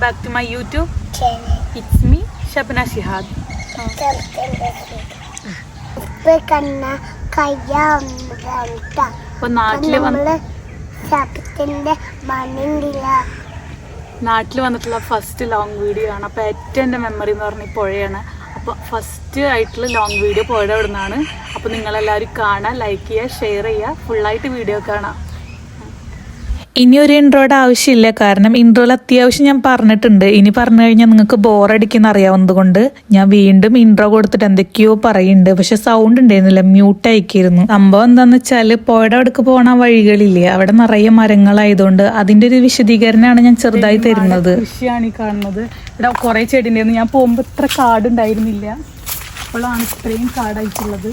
back to my YouTube channel. It's me, Shabna Shihad. നാട്ടിൽ വന്നിട്ടുള്ള first long video ആണ്. അപ്പോൾ ഏറ്റവും എൻ്റെ മെമ്മറി എന്ന് പറഞ്ഞാൽ പുഴയാണ്. അപ്പോൾ ഫസ്റ്റ് ആയിട്ടുള്ള ലോങ് വീഡിയോ പുഴ ഇടുന്നതാണ്. അപ്പോൾ നിങ്ങളെല്ലാവരും കാണാം, ലൈക്ക് ചെയ്യുക, ഷെയർ ചെയ്യുക, ഫുള്ളായിട്ട് വീഡിയോ കാണാം. ഇനി ഒരു ഇൻട്രോയുടെ ആവശ്യമില്ല, കാരണം ഇൻട്രോയിൽ അത്യാവശ്യം ഞാൻ പറഞ്ഞിട്ടുണ്ട്. ഇനി പറഞ്ഞു കഴിഞ്ഞാൽ നിങ്ങൾക്ക് ബോറടിക്കുന്ന അറിയാവുന്നത് കൊണ്ട് ഞാൻ വീണ്ടും ഇൻട്രോ കൊടുത്തിട്ട് എന്തൊക്കെയോ പറയുന്നുണ്ട്. പക്ഷെ സൗണ്ട് ഉണ്ടായിരുന്നില്ല, മ്യൂട്ട് അയക്കിയിരുന്നു. സംഭവം എന്താണെന്ന് വെച്ചാൽ പുഴയുടെ അടുക്ക് പോണ വഴികളില്ലേ, അവിടെ നിറയെ മരങ്ങളായതുകൊണ്ട് അതിൻ്റെ ഒരു വിശദീകരണമാണ് ഞാൻ ചെറുതായി തരുന്നത്. കൃഷിയാണ് ഈ കാണുന്നത്. ഇവിടെ കുറേ ചെടി ഉണ്ടായിരുന്നു. ഞാൻ പോകുമ്പോൾ ഇത്ര കാടുണ്ടായിരുന്നില്ല, അപ്പോഴാണ് ഇത്രയും കാടായിട്ടുള്ളത്.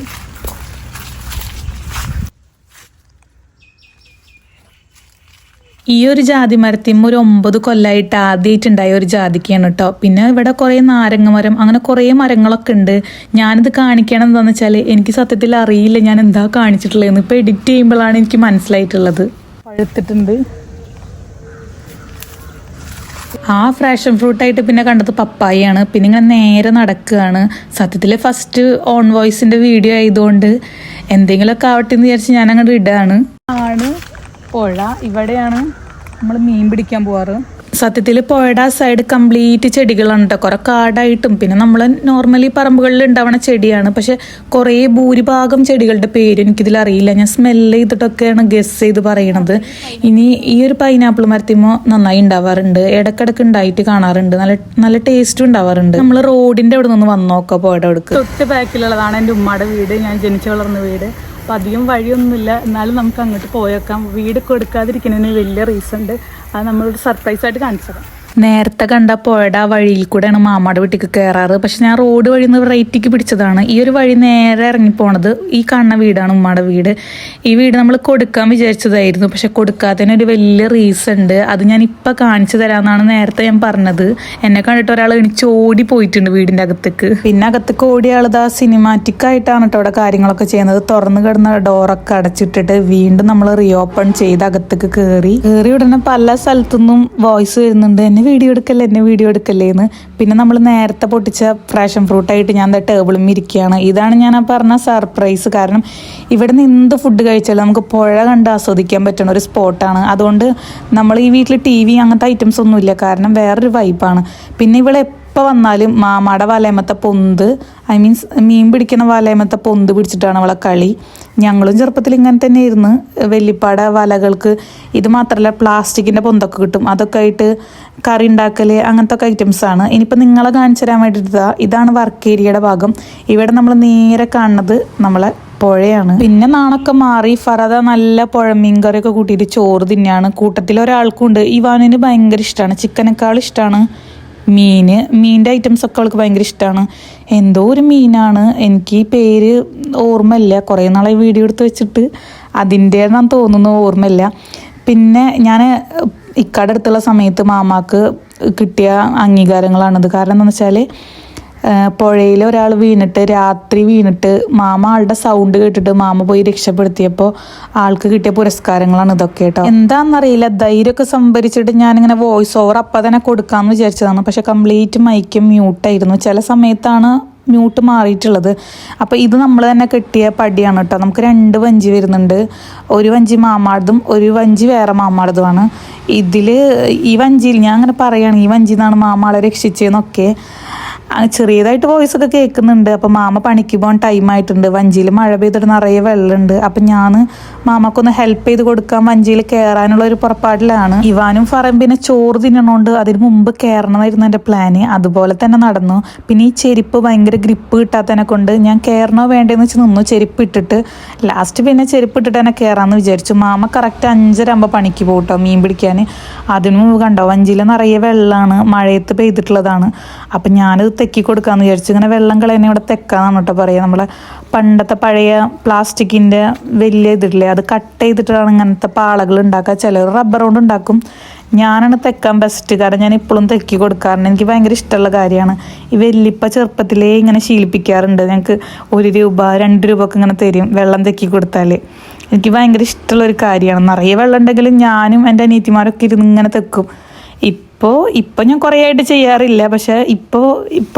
ഈ ഒരു ജാതി മരത്തിമ്മ ഒരു 9 കൊല്ലമായിട്ട് ആദ്യമായിട്ടുണ്ടായ ഒരു ജാതിക്കാണ് കേട്ടോ. പിന്നെ ഇവിടെ കുറേ നാരങ്ങ മരം, അങ്ങനെ കുറേ മരങ്ങളൊക്കെ ഉണ്ട്. ഞാനിത് കാണിക്കണം എന്താണെന്ന് വെച്ചാൽ എനിക്ക് സത്യത്തിൽ അറിയില്ല ഞാൻ എന്താ കാണിച്ചിട്ടുള്ളതെന്ന്. ഇപ്പോൾ എഡിറ്റ് ചെയ്യുമ്പോഴാണ് എനിക്ക് മനസ്സിലായിട്ടുള്ളത്. പഴുത്തിട്ടുണ്ട്. ആ ഫ്രാഷൻ ഫ്രൂട്ടായിട്ട് പിന്നെ കണ്ടത് പപ്പായാണ്. പിന്നെ ഇങ്ങനെ നേരെ നടക്കുകയാണ്. സത്യത്തിൽ ഫസ്റ്റ് ഓൺ വോയിസിൻ്റെ വീഡിയോ ആയതുകൊണ്ട് എന്തെങ്കിലുമൊക്കെ ആവട്ടെ എന്ന് വിചാരിച്ച് ഞാൻ അങ്ങോട്ട് ഇടാണ്. പുഴ ഇവിടെയാണ് നമ്മൾ മീൻ പിടിക്കാൻ പോവാറ്. സത്യത്തിൽ പുഴയുടെ ആ സൈഡ് കംപ്ലീറ്റ് ചെടികളാണ് കേട്ടോ. കുറെ കാടായിട്ടും പിന്നെ നമ്മൾ നോർമലി പറമ്പുകളിൽ ഉണ്ടാവണ ചെടിയാണ്. പക്ഷെ കുറേ ഭൂരിഭാഗം ചെടികളുടെ പേര് എനിക്കിതിൽ അറിയില്ല. ഞാൻ സ്മെല്ല് ചെയ്തിട്ടൊക്കെയാണ് ഗസ് ചെയ്ത് പറയണത്. ഇനി ഈ ഒരു പൈനാപ്പിൾ മരത്തിമോ നന്നായി ഉണ്ടാവാറുണ്ട്, ഇടക്കിടക്ക് ഉണ്ടായിട്ട് കാണാറുണ്ട്. നല്ല ടേസ്റ്റും ഉണ്ടാവാറുണ്ട്. നമ്മൾ റോഡിന്റെ അവിടെ നിന്ന് വന്നു നോക്കാം. പുഴയുടെ അടുക്ക് തൊട്ട് ബാക്കിലുള്ളതാണ് എൻ്റെ ഉമ്മയുടെ വീട്, ഞാൻ ജനിച്ചു വളർന്ന വീട്. അപ്പം അധികം വഴിയൊന്നുമില്ല, എന്നാലും നമുക്ക് അങ്ങോട്ട് പോയേക്കാം. വീട് കൊടുക്കാതിരിക്കുന്നതിന് വലിയ റീസൺ ഉണ്ട്. അത് നമ്മളൊരു സർപ്രൈസായിട്ട് കാണിച്ചതാണ്. നേരത്തെ കണ്ട പുഴയുടെ ആ വഴിയിൽ കൂടെയാണ് മാമാടെ വീട്ടിലേക്ക് കയറാറ്. പക്ഷെ ഞാൻ റോഡ് വഴി നിന്ന് റൈറ്റിക്ക് പിടിച്ചതാണ്. ഈ ഒരു വഴി നേരെ ഇറങ്ങിപ്പോണത് ഈ കാണുന്ന വീടാണ് ഉമ്മയുടെ വീട്. ഈ വീട് നമ്മൾ കൊടുക്കാൻ വിചാരിച്ചതായിരുന്നു, പക്ഷെ കൊടുക്കാത്തതിനൊരു വലിയ റീസൺ ഉണ്ട്. അത് ഞാൻ ഇപ്പം കാണിച്ചു തരാമെന്നാണ് നേരത്തെ ഞാൻ പറഞ്ഞത്. എന്നെ കണ്ടിട്ട് ഒരാൾ എണിച്ച് ഓടി പോയിട്ടുണ്ട് വീടിൻ്റെ അകത്തേക്ക്. പിന്നെ അകത്തേക്ക് ഓടിയ ആളത് ആ സിനിമാറ്റിക് ആയിട്ടാണ് കേട്ടോ അവിടെ കാര്യങ്ങളൊക്കെ ചെയ്യുന്നത്. തുറന്നു കിടന്ന ഡോറൊക്കെ അടച്ചിട്ടിട്ട് വീണ്ടും നമ്മൾ റീഓപ്പൺ ചെയ്ത് അകത്തേക്ക് കയറി ഉടനെ പല സ്ഥലത്തുനിന്നും വോയിസ് വരുന്നുണ്ട്, എന്നെ വീഡിയോ എടുക്കല്ലേ എന്ന്. പിന്നെ നമ്മൾ നേരത്തെ പൊട്ടിച്ച ഫ്രാഷൻ ഫ്രൂട്ടായിട്ട് ഞാൻ ടേബിളും ഇരിക്കുകയാണ്. ഇതാണ് ഞാൻ പറഞ്ഞ സർപ്രൈസ്. കാരണം ഇവിടെ നിന്ന് എന്ത് ഫുഡ് കഴിച്ചാലും നമുക്ക് പുഴ കണ്ട് ആസ്വദിക്കാൻ പറ്റുന്ന ഒരു സ്പോട്ടാണ്. അതുകൊണ്ട് നമ്മൾ ഈ വീട്ടിൽ TV അങ്ങനത്തെ ഐറ്റംസ് ഒന്നുമില്ല, കാരണം വേറൊരു വൈബാണ്. പിന്നെ ഇവിടെ എപ്പോൾ വന്നാലും മാമാടെ വലയമത്തെ പൊന്ത്, ഐ മീൻസ് മീൻ പിടിക്കുന്ന വലയമത്തെ പൊന്ത് പിടിച്ചിട്ടാണ് അവളെ കളി. ഞങ്ങളും ചെറുപ്പത്തിൽ ഇങ്ങനെ തന്നെ ആയിരുന്നു. വെല്ലിപ്പാട വലകൾക്ക് ഇത് മാത്രമല്ല പ്ലാസ്റ്റിക്കിൻ്റെ പൊന്തൊക്കെ കിട്ടും, അതൊക്കെ ആയിട്ട് കറി ഉണ്ടാക്കൽ അങ്ങനത്തെ ഒക്കെ ഐറ്റംസാണ്. ഇനിയിപ്പോൾ നിങ്ങളെ കാണിച്ചു തരാൻ വേണ്ടിയിട്ട് ഇതാണ് വർക്ക് ഏരിയയുടെ ഭാഗം. ഇവിടെ നമ്മൾ നേരെ കാണുന്നത് നമ്മളെ പുഴയാണ്. പിന്നെ നാണൊക്കെ മാറി ഫറദ നല്ല പുഴമീൻ കറിയൊക്കെ കൂട്ടിയിട്ട് ചോറ് തിന്നെയാണ്. കൂട്ടത്തിൽ ഒരാൾക്കുണ്ട്, ഇവാനിന് ഭയങ്കര ഇഷ്ടമാണ്, ചിക്കനേക്കാൾ ഇഷ്ടമാണ് മീനിൻ്റെ ഐറ്റംസ് ഒക്കെ അവൾക്ക് ഭയങ്കര ഇഷ്ടമാണ്. എന്തോ ഒരു മീനാണ്, എനിക്ക് ഈ പേര് ഓർമ്മയില്ല. കുറേ നാളായി വീഡിയോ എടുത്ത് വെച്ചിട്ട് അതിൻ്റെതാണെന്ന് തോന്നുന്നു, ഓർമ്മയില്ല. പിന്നെ ഞാൻ ഇക്കാടെ അടുത്തുള്ള സമയത്ത് മാമാക്ക് കിട്ടിയ അംഗീകാരങ്ങളാണിത്. കാരണം എന്താണെന്ന് വെച്ചാൽ പുഴയിൽ ഒരാൾ രാത്രി വീണിട്ട് മാമ ആളുടെ സൗണ്ട് കേട്ടിട്ട് മാമ പോയി രക്ഷപ്പെടുത്തിയപ്പോൾ ആൾക്ക് കിട്ടിയ പുരസ്കാരങ്ങളാണ് ഇതൊക്കെ കേട്ടോ. എന്താണെന്നറിയില്ല, ധൈര്യമൊക്കെ സംഭരിച്ചിട്ട് ഞാനിങ്ങനെ വോയിസ് ഓവർ അപ്പം തന്നെ കൊടുക്കാമെന്ന് വിചാരിച്ചതാണ്. പക്ഷെ കംപ്ലീറ്റ് മൈക്കും മ്യൂട്ടായിരുന്നു. ചില സമയത്താണ് മ്യൂട്ട് മാറിയിട്ടുള്ളത്. അപ്പോൾ ഇത് നമ്മൾ തന്നെ കെട്ടിയ പടിയാണ് കേട്ടോ. നമുക്ക് 2 വഞ്ചി വരുന്നുണ്ട്. ഒരു വഞ്ചി മാമാടതും ഒരു വഞ്ചി വേറെ മാമാടതുമാണ്. ഈ വഞ്ചിയിൽ ഞാൻ അങ്ങനെ പറയുകയാണ്, ഈ വഞ്ചിയിൽ നിന്നാണ് മാമാളെ രക്ഷിച്ചതെന്നൊക്കെ ചെറിയതായിട്ട് വോയിസ് ഒക്കെ കേൾക്കുന്നുണ്ട്. അപ്പോൾ മാമ പണിക്ക് പോകാൻ ടൈമായിട്ടുണ്ട്. വഞ്ചിയിൽ മഴ പെയ്തിട്ട് നിറയെ വെള്ളമുണ്ട്. അപ്പം ഞാൻ മാമക്കൊന്ന് ഹെൽപ്പ് ചെയ്ത് കൊടുക്കാൻ വഞ്ചിയിൽ കയറാനുള്ള ഒരു പുറപ്പാടിലാണ്. ഇവാനും ഫറമ്പിനെ ചോറ് തിന്നണോണ്ട് അതിന് മുമ്പ് കയറണമായിരുന്നു എൻ്റെ പ്ലാന്. അതുപോലെ തന്നെ നടന്നു. പിന്നെ ഈ ചെരുപ്പ് ഭയങ്കര ഗ്രിപ്പ് കിട്ടാത്തതിനെ കൊണ്ട് ഞാൻ കയറണോ വേണ്ടതെന്ന് വെച്ച് നിന്നു. ചെരുപ്പ് ഇട്ടിട്ട് ലാസ്റ്റ് പിന്നെ ചെരുപ്പ് ഇട്ടിട്ട് തന്നെ കയറാമെന്ന് വിചാരിച്ചു. മാമ കറക്റ്റ് 5:30 ആകുമ്പോൾ പണിക്ക് പോകട്ടോ മീൻ പിടിക്കാൻ. അതിന് മുമ്പ് കണ്ടോ വഞ്ചിയിൽ നിറയെ വെള്ളമാണ്, മഴയത്ത് പെയ്തിട്ടുള്ളതാണ്. അപ്പം ഞാനത് തെക്കി കൊടുക്കാമെന്ന് വിചാരിച്ചു. ഇങ്ങനെ വെള്ളം കളയുന്ന ഇവിടെ തെക്കാന്നാണ് കേട്ടോ പറയുക. നമ്മളെ പണ്ടത്തെ പഴയ പ്ലാസ്റ്റിക്കിൻ്റെ വലിയ ഇതില്ലേ, അത് കട്ട് ചെയ്തിട്ടാണ് ഇങ്ങനത്തെ പാളകൾ ഉണ്ടാക്കുക. ചിലർ റബ്ബർ കൊണ്ട് ഉണ്ടാക്കും. ഞാനാണ് തെക്കാൻ ബെസ്റ്റ്, കാരണം ഞാൻ ഇപ്പോഴും തെക്കി കൊടുക്കാറുണ്ട്. എനിക്ക് ഭയങ്കര ഇഷ്ടമുള്ള കാര്യമാണ്. ഈ വെല്ലിപ്പ ചെറുപ്പത്തിലേ ഇങ്ങനെ ശീലിപ്പിക്കാറുണ്ട്. ഞങ്ങൾക്ക് 1 രൂപ 2 രൂപ ഒക്കെ ഇങ്ങനെ തരും വെള്ളം തെക്കി കൊടുത്താൽ. എനിക്ക് ഭയങ്കര ഇഷ്ടമുള്ളൊരു കാര്യമാണ്. നിറയെ വെള്ളം ഉണ്ടെങ്കിലും ഞാനും എൻ്റെ അനിയത്തിമാരൊക്കെ ഇരുന്ന് ഇങ്ങനെ തെക്കും. ഇപ്പോൾ ഞാൻ കുറേ ആയിട്ട് ചെയ്യാറില്ല. പക്ഷെ ഇപ്പോൾ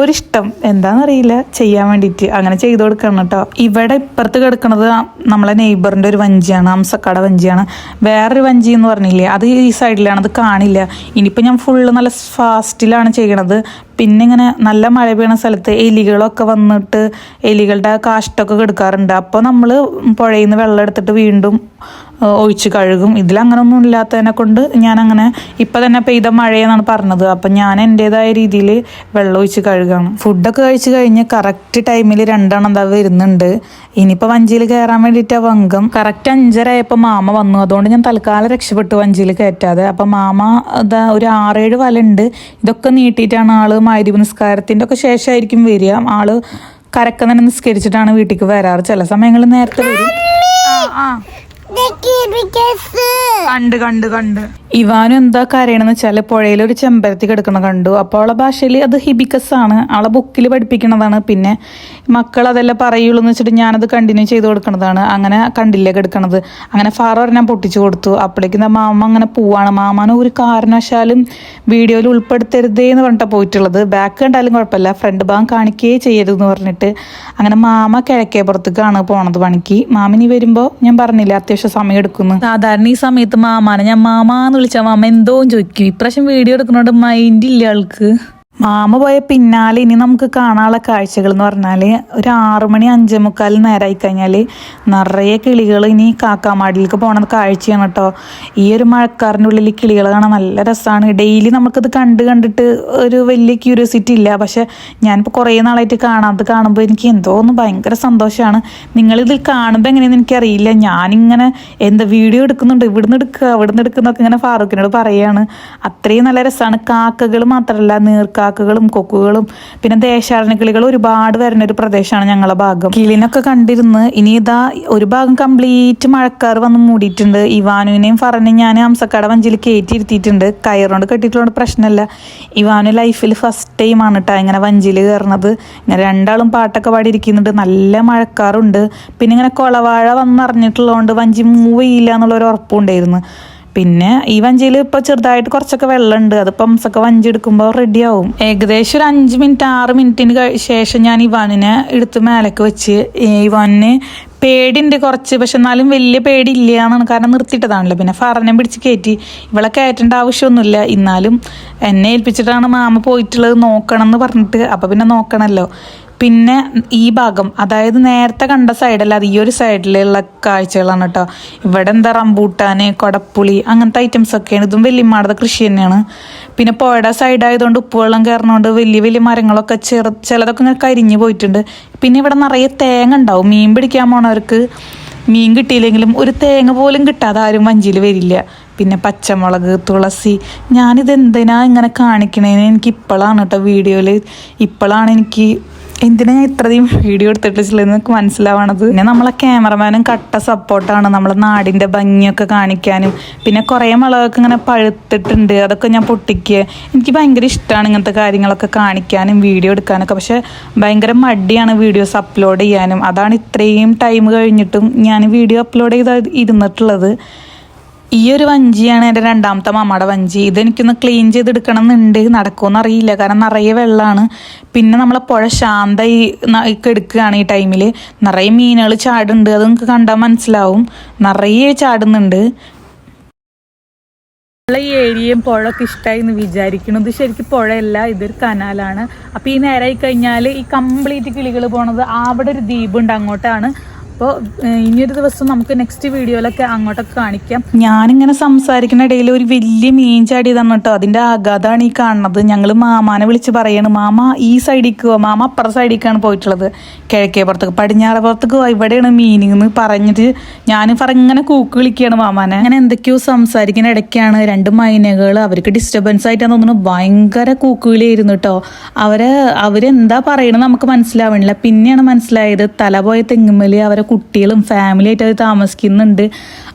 ഒരു ഇഷ്ടം എന്താണെന്നറിയില്ല ചെയ്യാൻ വേണ്ടിയിട്ട് അങ്ങനെ ചെയ്തു കൊടുക്കണം കേട്ടോ. ഇവിടെ ഇപ്പുറത്ത് കിടക്കുന്നത് നമ്മളെ നെയ്ബറിൻ്റെ ഒരു വഞ്ചിയാണ്, അംസക്കട വഞ്ചിയാണ്. വേറൊരു വഞ്ചി എന്ന് പറഞ്ഞില്ലേ, അത് ഈ സൈഡിലാണ്, അത് കാണില്ല. ഇനിയിപ്പോൾ ഞാൻ ഫുള്ള് നല്ല ഫാസ്റ്റിലാണ് ചെയ്യണത്. പിന്നെ ഇങ്ങനെ നല്ല മഴ പെയ്യുന്ന സ്ഥലത്ത് എലികളൊക്കെ വന്നിട്ട് എലികളുടെ കാഷ്ടമൊക്കെ കെടുക്കാറുണ്ട്. അപ്പോൾ നമ്മൾ പുഴയിൽ നിന്ന് വെള്ളം എടുത്തിട്ട് വീണ്ടും ഒഴിച്ച് കഴുകും. ഇതിലങ്ങനൊന്നും ഇല്ലാത്തതിനെ കൊണ്ട് ഞാനങ്ങനെ ഇപ്പം തന്നെ പെയ്ത മഴയെന്നാണ് പറഞ്ഞത്. അപ്പം ഞാൻ എൻ്റേതായ രീതിയിൽ വെള്ളം ഒഴിച്ച് കഴുകാണ്. ഫുഡൊക്കെ കഴിച്ച് കഴിഞ്ഞ് കറക്റ്റ് ടൈമിൽ 2 എന്താ വരുന്നുണ്ട്. ഇനിയിപ്പോൾ വഞ്ചിയിൽ കയറാൻ വേണ്ടിയിട്ട് വങ്കം കറക്റ്റ് 5:30 ആയപ്പോൾ മാമ വന്നു. അതുകൊണ്ട് ഞാൻ തൽക്കാലം രക്ഷപ്പെട്ടു വഞ്ചിയിൽ കയറ്റാതെ. അപ്പം മാമ ഇതാ ഒരു 6-7 വല ഉണ്ട്. ഇതൊക്കെ നീട്ടിയിട്ടാണ് ആള് മഗ്‌രിബ് നിസ്കാരത്തിൻ്റെ ഒക്കെ ശേഷമായിരിക്കും വരിക. ആള് കരക്കം തന്നെ നിസ്കരിച്ചിട്ടാണ് വീട്ടിലേക്ക് വരാറ്. ചില സമയങ്ങളിൽ നേരത്തെ വരും. കണ്ട് ഇവാനും എന്താ കരയണെന്ന് വെച്ചാൽ പുഴയിലൊരു ചെമ്പരത്തി കിടക്കണ കണ്ടു. അപ്പോൾ അവളെ ഭാഷയിൽ അത് ഹിബിക്കസ് ആണ്, അവളെ ബുക്കിൽ പഠിപ്പിക്കണതാണ്. പിന്നെ മക്കൾ അതെല്ലാം പറയുള്ളൂ എന്ന് വെച്ചിട്ട് ഞാനത് കണ്ടിന്യൂ ചെയ്ത് കൊടുക്കണതാണ്. അങ്ങനെ കണ്ടില്ലേ കിടക്കണത്. അങ്ങനെ ഫാറോർ ഞാൻ പൊട്ടിച്ചു കൊടുത്തു. അപ്പോഴേക്കും മാമ അങ്ങനെ പോവാണ്. മാമാനെ ഒരു കാരണവശാലും വീഡിയോയിൽ ഉൾപ്പെടുത്തരുതേ എന്ന് പറഞ്ഞിട്ടാണ് പോയിട്ടുള്ളത്. ബാക്ക് കണ്ടാലും കുഴപ്പമില്ല, ഫ്രണ്ട് ഭാഗം കാണിക്കുകയേ ചെയ്യരുതെന്ന് പറഞ്ഞിട്ട്. അങ്ങനെ മാമ കിഴക്കേപ്പുറത്തേക്കാണ് പോണത് പണിക്ക്. മാമിനി വരുമ്പോൾ ഞാൻ പറഞ്ഞില്ല അത്യാവശ്യം സമയം എടുക്കുന്നു. സാധാരണ ഈ സമയത്ത് മാമാനെ ഞാൻ മാമാന്ന് വിളിച്ചാൽ മാമ എന്തോ ചോദിക്കും. ഇപ്രാവശ്യം വീഡിയോ എടുക്കുന്നതുകൊണ്ട് മൈൻഡ് ഇല്ല ആൾക്ക്. മാമ പോയ പിന്നാലെ ഇനി നമുക്ക് കാണാനുള്ള കാഴ്ചകൾ എന്ന് പറഞ്ഞാൽ ഒരു 6 മണി 5:45 നേരമായി കഴിഞ്ഞാൽ നിറയെ കിളികൾ ഇനി കാക്കാമാടിയിലേക്ക് പോണത് കാഴ്ചയാണ് കേട്ടോ. ഈ ഒരു മഴക്കാറിൻ്റെ ഉള്ളിൽ കിളികൾ കാണാൻ നല്ല രസമാണ്. ഡെയിലി നമുക്കത് കണ്ടിട്ട് ഒരു വലിയ ക്യൂരിയോസിറ്റി ഇല്ല. പക്ഷെ ഞാനിപ്പോൾ കുറേ നാളായിട്ട് കാണുമ്പോൾ എനിക്ക് എന്തോ ഒന്ന് ഭയങ്കര സന്തോഷമാണ്. നിങ്ങളിതിൽ കാണുമ്പോൾ എങ്ങനെയെന്ന് എനിക്കറിയില്ല. ഞാനിങ്ങനെ എന്താ വീഡിയോ എടുക്കുന്നുണ്ട്, ഇവിടുന്ന് എടുക്കുന്നൊക്കെ ഇങ്ങനെ ഫാറൂഖിനോട് പറയുകയാണ്. അത്രയും നല്ല രസമാണ്. കാക്കകൾ മാത്രമല്ല, നീർക്കാക്കകളും കൊക്കുകളും പിന്നെ ദേശാടന കിളികൾ ഒരുപാട് വരുന്ന ഒരു പ്രദേശമാണ് ഞങ്ങളെ ഭാഗം. കിളിനൊക്കെ കണ്ടിരുന്ന് ഇനി ഇതാ ഒരു ഭാഗം കംപ്ലീറ്റ് മഴക്കാർ വന്ന് മൂടിയിട്ടുണ്ട്. ഇവാനുവിനെയും ഫറനെയും ഞാൻ അംസക്കട വഞ്ചിയിൽ കയറ്റിയിരുത്തിയിട്ടുണ്ട്. കയറുകൊണ്ട് കെട്ടിയിട്ടുകൊണ്ട് പ്രശ്നമില്ല. ഇവാനു ലൈഫിൽ ഫസ്റ്റ് ടൈമാണ് കേട്ടോ ഇങ്ങനെ വഞ്ചിയിൽ കയറണത്. ഇങ്ങനെ 2 പാട്ടൊക്കെ പാടിയിരിക്കുന്നുണ്ട്. നല്ല മഴക്കാറുണ്ട്. പിന്നെ ഇങ്ങനെ കൊളവാഴ വന്നറിഞ്ഞിട്ടുള്ളതുകൊണ്ട് വഞ്ചി മൂവ് ചെയ്യില്ല എന്നുള്ളൊരു ഉറപ്പുണ്ടായിരുന്നു. പിന്നെ ഈ വഞ്ചിയിൽ ഇപ്പോൾ ചെറുതായിട്ട് കുറച്ചൊക്കെ വെള്ളമുണ്ട്. അതിപ്പോൾ അംസൊക്കെ വഞ്ചി എടുക്കുമ്പോൾ റെഡിയാവും. ഏകദേശം ഒരു 5 മിനിറ്റ് 6 മിനിറ്റിന് ശേഷം ഞാൻ ഇവാനിനെ എടുത്ത് മേലേക്ക് വെച്ച്. ഇവാനിന് പേടിയുണ്ട് കുറച്ച്, പക്ഷെ എന്നാലും വലിയ പേടിയില്ല എന്നാണ്, കാരണം നിർത്തിയിട്ടതാണല്ലോ. പിന്നെ ഫറനെ പിടിച്ച് കയറ്റി. ഇവളെ കയറ്റേണ്ട ആവശ്യമൊന്നുമില്ല. എന്നാലും എന്നെ ഏൽപ്പിച്ചിട്ടാണ് മാമ പോയിട്ടുള്ളത് നോക്കണം എന്ന് പറഞ്ഞിട്ട്. അപ്പോൾ പിന്നെ നോക്കണമല്ലോ. പിന്നെ ഈ ഭാഗം, അതായത് നേരത്തെ കണ്ട സൈഡല്ല, അത് ഈ ഒരു സൈഡിലുള്ള കാഴ്ചകളാണ് കേട്ടോ. ഇവിടെ എന്താ റംബൂട്ടാന്, കൊടപ്പുളി അങ്ങനത്തെ ഐറ്റംസ് ഒക്കെയാണ്. ഇതും വല്യമ്മയുടെ കൃഷി തന്നെയാണ്. പിന്നെ പുഴയുടെ സൈഡായതുകൊണ്ട് ഉപ്പുവെള്ളം കയറുന്നതുകൊണ്ട് വലിയ മരങ്ങളൊക്കെ ചിലതൊക്കെ ഇങ്ങനെ കരിഞ്ഞു പോയിട്ടുണ്ട്. പിന്നെ ഇവിടെ നിറയെ തേങ്ങ ഉണ്ടാവും. മീൻ പിടിക്കാൻ പോണവർക്ക് മീൻ കിട്ടിയില്ലെങ്കിലും ഒരു തേങ്ങ പോലും കിട്ടാതെ ആരും വഞ്ചിയിൽ വരില്ല. പിന്നെ പച്ചമുളക്, തുളസി. ഞാനിത് എന്തിനാ ഇങ്ങനെ കാണിക്കണേന്ന് എനിക്ക് ഇപ്പോഴാണ് കേട്ടോ വീഡിയോയിൽ എനിക്ക് എന്തിനാ ഞാൻ ഇത്രയും വീഡിയോ എടുത്തിട്ടില്ലെന്ന് എനിക്ക് മനസ്സിലാവണത്. പിന്നെ നമ്മളെ ക്യാമറമാനും കട്ട സപ്പോർട്ടാണ് നമ്മളെ നാടിൻ്റെ ഭംഗിയൊക്കെ കാണിക്കാനും. പിന്നെ കുറേ മുളകൊക്കെ ഇങ്ങനെ പഴുത്തിട്ടുണ്ട്, അതൊക്കെ ഞാൻ പൊട്ടിക്കുക. എനിക്ക് ഭയങ്കര ഇഷ്ടമാണ് ഇങ്ങനത്തെ കാര്യങ്ങളൊക്കെ കാണിക്കാനും വീഡിയോ എടുക്കാനൊക്കെ. പക്ഷെ ഭയങ്കര മടിയാണ് വീഡിയോസ് അപ്ലോഡ് ചെയ്യാനും. അതാണ് ഇത്രയും ടൈം കഴിഞ്ഞിട്ടും ഞാൻ വീഡിയോ അപ്ലോഡ് ചെയ്ത് ഇരുന്നിട്ടുള്ളത്. ഈ ഒരു വഞ്ചിയാണ് എൻ്റെ 2ാമത്തെ മാമയുടെ വഞ്ചി. ഇതെനിക്കൊന്ന് ക്ലീൻ ചെയ്തെടുക്കണം എന്നുണ്ട്. നടക്കുമെന്ന് അറിയില്ല, കാരണം നിറയെ വെള്ളമാണ്. പിന്നെ നമ്മളെ പുഴ ശാന്തമായി എടുക്കുകയാണ് ഈ ടൈമിൽ. നിറയെ മീനുകൾ ചാടുന്നുണ്ട്. അത് നിങ്ങൾക്ക് കണ്ടാൽ മനസ്സിലാവും. നിറയെ ചാടുന്നുണ്ട്. ഈ ഏരിയയും പുഴയൊക്കെ ഇഷ്ടമായി എന്ന് വിചാരിക്കുന്നത്. ശരിക്കും പുഴയല്ല, ഇതൊരു കനാലാണ്. അപ്പോൾ ഈ നേരമായി കഴിഞ്ഞാൽ ഈ കംപ്ലീറ്റ് കിളികൾ പോണത് അവിടെ ഒരു ദ്വീപുണ്ട്, അങ്ങോട്ടാണ്. അപ്പോൾ ഇനിയൊരു ദിവസം നമുക്ക് നെക്സ്റ്റ് വീഡിയോയിലൊക്കെ അങ്ങോട്ടൊക്കെ കാണിക്കാം. ഞാനിങ്ങനെ സംസാരിക്കുന്ന ഇടയിൽ ഒരു വലിയ മീൻ ചാടി തന്നു കേട്ടോ. അതിൻ്റെ ആഘാതമാണ് ഈ കാണുന്നത്. ഞങ്ങൾ മാമാനെ വിളിച്ച് പറയാണ്, മാമ ഈ സൈഡിലേക്ക് പോവാ. മാമ അപ്പുറ സൈഡിലേക്കാണ് പോയിട്ടുള്ളത്, കിഴക്കേ പുറത്തേക്ക്. പടിഞ്ഞാറ് പുറത്തേക്ക് പോവാ, ഇവിടെയാണ് മീനിങ് എന്ന് പറഞ്ഞിട്ട് ഞാൻ ഇങ്ങനെ കൂക്ക് വിളിക്കുകയാണ് മാമാനെ. അങ്ങനെ എന്തൊക്കെയോ സംസാരിക്കുന്ന ഇടയ്ക്കാണ് 2 മൈനകൾ, അവർക്ക് ഡിസ്റ്റർബൻസ് ആയിട്ടാണ് തോന്നുന്നു, ഭയങ്കര കൂക്കുവിളിയായിരുന്നു കേട്ടോ. അവരെന്താ പറയണത് നമുക്ക് മനസ്സിലാവണില്ല. പിന്നെയാണ് മനസ്സിലായത് തല പോയ തെങ്ങുമ്മൽ അവരെ കുട്ടികളും ഫാമിലി ആയിട്ട് അത് താമസിക്കുന്നുണ്ട്.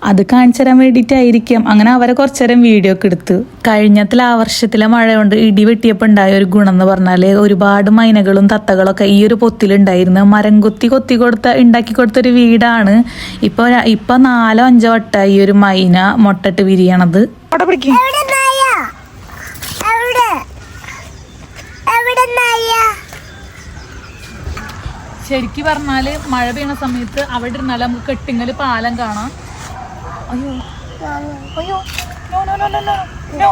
അത് കാണിച്ചു തരാൻ വേണ്ടിയിട്ടായിരിക്കാം. അങ്ങനെ അവരെ കുറച്ചു നേരം വീഡിയോ ഒക്കെ എടുത്തു. കഴിഞ്ഞത്തിലെ ആ വർഷത്തിലെ മഴ കൊണ്ട് ഇടി വെട്ടിയപ്പോൾ ഉണ്ടായ ഒരു ഗുണം എന്ന് പറഞ്ഞാൽ ഒരുപാട് മൈനകളും തത്തകളൊക്കെ ഈ ഒരു പൊത്തിലുണ്ടായിരുന്നു. മരം കൊത്തി ഉണ്ടാക്കി കൊടുത്തൊരു വീടാണ്. ഇപ്പൊ 4-5 വട്ടമായി ഈ ഒരു മൈന മുട്ടട്ട് വിരിയണത്. ശരിക്കും പറഞ്ഞാല് മഴ പെയ്യുന്ന സമയത്ത് അവിടെ ഇരുന്നാല് നമുക്ക് കെട്ടിങ്ങല് പാലം കാണാം. അയ്യോ അയ്യോ no no no no no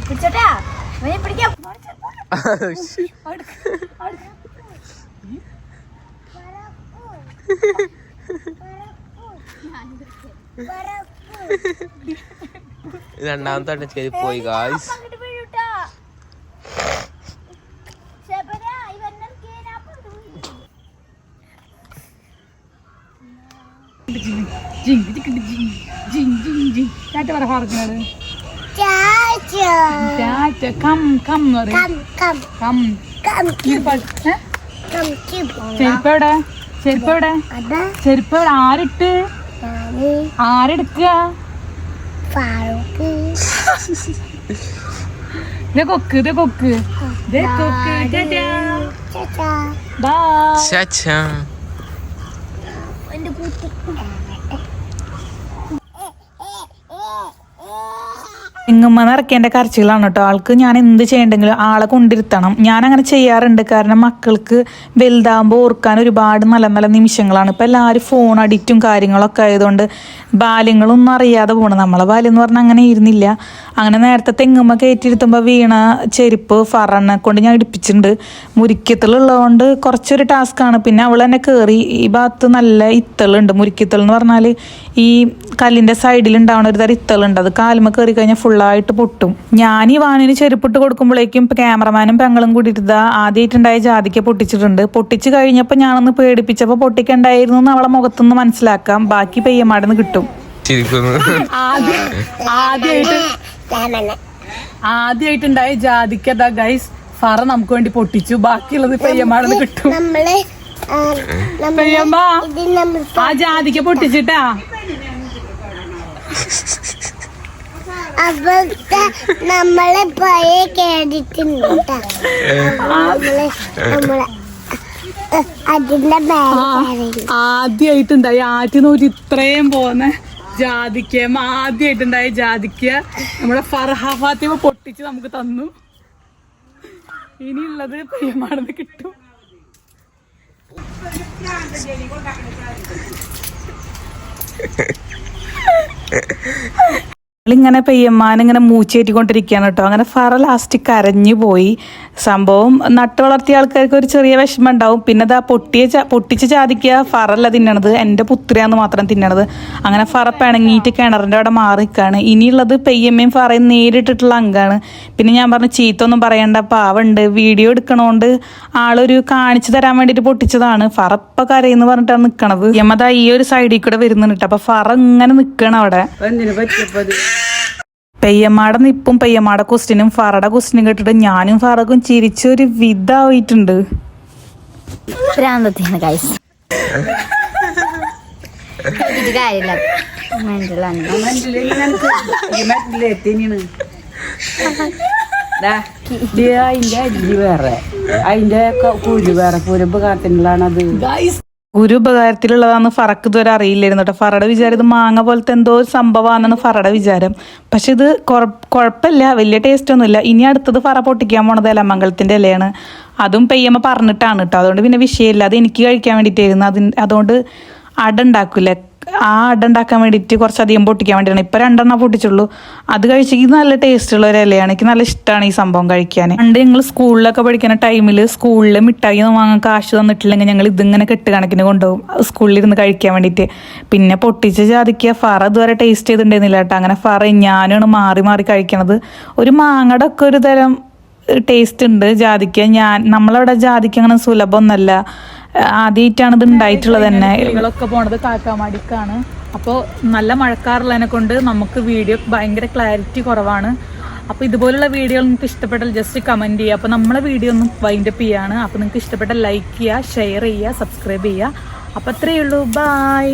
പിടിച്ചോട്ടാ പിടിക്കാം. രണ്ടാമത്തെ ചെയ്ത് പോയി ഗായ്സ്. ചെരുപ്പവിടെ ചെരുപ്പവിടെ ചെരുപ്പ് ആരിട്ട് ആരെടുക്കുക? കൊക്ക് ഇത് കൊക്ക് എങ്ങുമ്മന്ന് ഇറക്കിയതിൻ്റെ കരച്ചിലാണ് കേട്ടോ. ആൾക്ക് ഞാൻ എന്ത് ചെയ്യണ്ടെങ്കിലും ആളെ കൊണ്ടിരുത്തണം. ഞാൻ അങ്ങനെ ചെയ്യാറുണ്ട്. കാരണം മക്കൾക്ക് വലുതാകുമ്പോൾ ഓർക്കാൻ ഒരുപാട് നല്ല നല്ല നിമിഷങ്ങളാണ്. ഇപ്പം എല്ലാവരും ഫോൺ അഡിക്റ്റും കാര്യങ്ങളൊക്കെ ആയതുകൊണ്ട് ബാല്യങ്ങളൊന്നും അറിയാതെ പോകണം. നമ്മളെ ബാല്യം എന്ന് പറഞ്ഞാൽ അങ്ങനെ ഇരുന്നില്ല. അങ്ങനെ നേരത്തെ തെങ്ങുമ്മ കയറ്റിയിരുത്തുമ്പോൾ വീണ ചെരുപ്പ് ഫറണ്ണെ കൊണ്ട് ഞാൻ ഇടിപ്പിച്ചിട്ടുണ്ട്. മുരിക്കത്തലുള്ളതുകൊണ്ട് കുറച്ചൊരു ടാസ്ക്കാണ്. പിന്നെ അവൾ തന്നെ കയറി. ഈ ഭാഗത്ത് നല്ല ഇത്തളുണ്ട്. മുരിക്കത്തൽ എന്ന് പറഞ്ഞാൽ ഈ കല്ലിൻ്റെ സൈഡിൽ ഉണ്ടാവുന്ന ഒരു തരം ഇത്തളുണ്ട്. അത് കാലുമ്മ കയറി കഴിഞ്ഞാൽ ഫുള്ളായിട്ട് പൊട്ടും. ഞാൻ ഈ വാനിന് ചെരുപ്പിട്ട് കൊടുക്കുമ്പോഴേക്കും ക്യാമറമാനും പെങ്ങളും കൂടിയിട്ട് ഇതാ ആദ്യമായിട്ടുണ്ടായ ജാതിക്ക പൊട്ടിച്ചിട്ടുണ്ട്. പൊട്ടിച്ച് കഴിഞ്ഞപ്പോൾ ഞാനൊന്ന് പേടിപ്പിച്ചപ്പോൾ പൊട്ടിക്കണ്ടായിരുന്നു എന്ന് അവളെ മുഖത്തുനിന്ന് മനസ്സിലാക്കാം. ബാക്കി പെയ്യമാടെന്ന് കിട്ടും. ആദ്യമായിട്ടുണ്ടായ ജാതിക്ക ദാ ഗൈസ് ഫറ നമുക്ക് വേണ്ടി പൊട്ടിച്ചു. ബാക്കിയുള്ളത് പെയ്യമാടെന്ന് കിട്ടും. പെയ്യമ്മ ആ ജാതിക്ക പൊട്ടിച്ചിട്ടാ നമ്മളെ പഴയ കേട്ടിട്ടുണ്ട്. ആദ്യമായിട്ടുണ്ടായി ആറ്റിനൂര് ഇത്രയും പോന്ന ജാതിക്ക ആദ്യമായിട്ടുണ്ടായ ജാതിക്ക നമ്മുടെ ഫർഹ ഫാത്തിമ പൊട്ടിച്ച് നമുക്ക് തന്നു. ഇനിയുള്ളത് പെയ്യമാടെന്ന് കിട്ടും. ഇങ്ങനെ പെയ്യമ്മാനിങ്ങനെ മൂച്ചേറ്റിക്കൊണ്ടിരിക്കുകയാണ് കേട്ടോ. അങ്ങനെ ഫറ ലാസ്റ്റ് കരഞ്ഞു പോയി. സംഭവം നട്ട് വളർത്തിയ ആൾക്കാർക്ക് ഒരു ചെറിയ വിഷമം ഉണ്ടാവും. പിന്നെ അതാ പൊട്ടിച്ച് ചാദിക്കുക ഫറല്ല തിന്നണത്, എൻ്റെ പുത്രിയാന്ന് മാത്രം തിന്നണത്. അങ്ങനെ ഫറ പിണങ്ങിയിട്ട് കിണറിൻ്റെ അവിടെ മാറിക്കാണ്. ഇനിയുള്ളത് പെയ്യമ്മയും ഫറയും നേരിട്ടിട്ടുള്ള അങ്കാണ്. പിന്നെ ഞാൻ പറഞ്ഞു ചീത്തൊന്നും പറയണ്ട, പാവുണ്ട്, വീഡിയോ എടുക്കണോണ്ട് ആളൊരു കാണിച്ചു തരാൻ വേണ്ടിയിട്ട് പൊട്ടിച്ചതാണ്. ഫറ ഇപ്പം കരയെന്ന് പറഞ്ഞിട്ടാണ് നിൽക്കണത്. യമതാ ഈ ഒരു സൈഡിൽ കൂടെ വരുന്നുണ്ട്. അപ്പൊ ഫറ ഇങ്ങനെ നിൽക്കണം അവിടെ. പെയ്യമ്മാടെ നിപ്പും പെയ്യമ്മാടെ ക്വസ്റ്റിനും ഫറയുടെ ക്വസ്റ്റിനും കേട്ടിട്ട് ഞാനും ഫറക്കും ചിരിച്ചൊരു വിധായിട്ടുണ്ട്. വേറെ അതിന്റെ കുരു വേറെ പൂരപ്പകാരത്തിനുള്ളതാണത്. ഒരു ഉപകാരത്തിലുള്ളതാന്ന് ഫറക്ക് ഇതുവരെ അറിയില്ലായിരുന്നു കേട്ടോ. ഫറയുടെ വിചാരം ഇത് മാങ്ങ പോലത്തെ എന്തോ ഒരു സംഭവമാണെന്ന് ഫറയുടെ വിചാരം. പക്ഷെ ഇത് കുഴപ്പമില്ല, വലിയ ടേസ്റ്റ് ഒന്നുമില്ല. ഇനി അടുത്തത് ഫറ പൊട്ടിക്കാൻ പോണത് ഇലമംഗലത്തിൻ്റെ ഇലയാണ്. അതും പെയ്യമ്മ പറഞ്ഞിട്ടാണ് കേട്ടോ. അതുകൊണ്ട് പിന്നെ വിഷയമില്ല. അത് എനിക്ക് കഴിക്കാൻ വേണ്ടിയിട്ടായിരുന്നു. അതുകൊണ്ട് അട ഉണ്ടാക്കില്ലേ, ആ അട ഉണ്ടാക്കാൻ വേണ്ടിയിട്ട് കുറച്ചധികം പൊട്ടിക്കാൻ വേണ്ടിയാണ്. ഇപ്പം 2 എണ്ണം പൊട്ടിച്ചുള്ളൂ. അത് കഴിച്ചെങ്കിൽ നല്ല ടേസ്റ്റുള്ള ഒരു ഇലയാണ്. എനിക്ക് നല്ല ഇഷ്ടമാണ് ഈ സംഭവം കഴിക്കാൻ. പണ്ട് ഞങ്ങൾ സ്കൂളിലൊക്കെ പഠിക്കുന്ന ടൈമിൽ സ്കൂളിൽ മിഠായി ഒന്നും വാങ്ങാൻ കാശ് തന്നിട്ടില്ലെങ്കിൽ ഞങ്ങൾ ഇതിങ്ങനെ കെട്ടുകണക്കിന് കൊണ്ടുപോകും സ്കൂളിലിരുന്ന് കഴിക്കാൻ വേണ്ടിയിട്ട്. പിന്നെ പൊട്ടിച്ച് ചാദിക്കുക ഫറ ഇതുവരെ ടേസ്റ്റ് ചെയ്തിട്ടുണ്ടായിരുന്നില്ല കേട്ടോ. അങ്ങനെ ഫറ ഞാനാണ് മാറി മാറി കഴിക്കണത്. ഒരു മാങ്ങയുടെ ഒക്കെ ഒരു തരം ടേസ്റ്റ് ഉണ്ട് ജാതിക്ക. നമ്മളവിടെ ജാതിക്ക അങ്ങനെ സുലഭമൊന്നല്ല. ആദ്യമായിട്ടാണ് ഇത് ഉണ്ടായിട്ടുള്ളത് തന്നെ. ഇലകളൊക്കെ പോണത് കാക്കാമാടിക്കാണ്. അപ്പോൾ നല്ല മഴക്കാറുള്ളതിനെ കൊണ്ട് നമുക്ക് വീഡിയോ ഭയങ്കര ക്ലാരിറ്റി കുറവാണ്. അപ്പോൾ ഇതുപോലുള്ള വീഡിയോകൾ നിങ്ങൾക്ക് ഇഷ്ടപ്പെട്ടാൽ ജസ്റ്റ് കമൻറ്റ് ചെയ്യുക. അപ്പോൾ നമ്മളെ വീഡിയോ ഒന്ന് വൈൻഡപ്പ് ചെയ്യാണ്. അപ്പോൾ നിങ്ങൾക്ക് ഇഷ്ടപ്പെട്ടാൽ ലൈക്ക് ചെയ്യുക, ഷെയർ ചെയ്യുക, സബ്സ്ക്രൈബ് ചെയ്യുക. അപ്പോൾ അത്രയേ ഉള്ളൂ. ബൈ.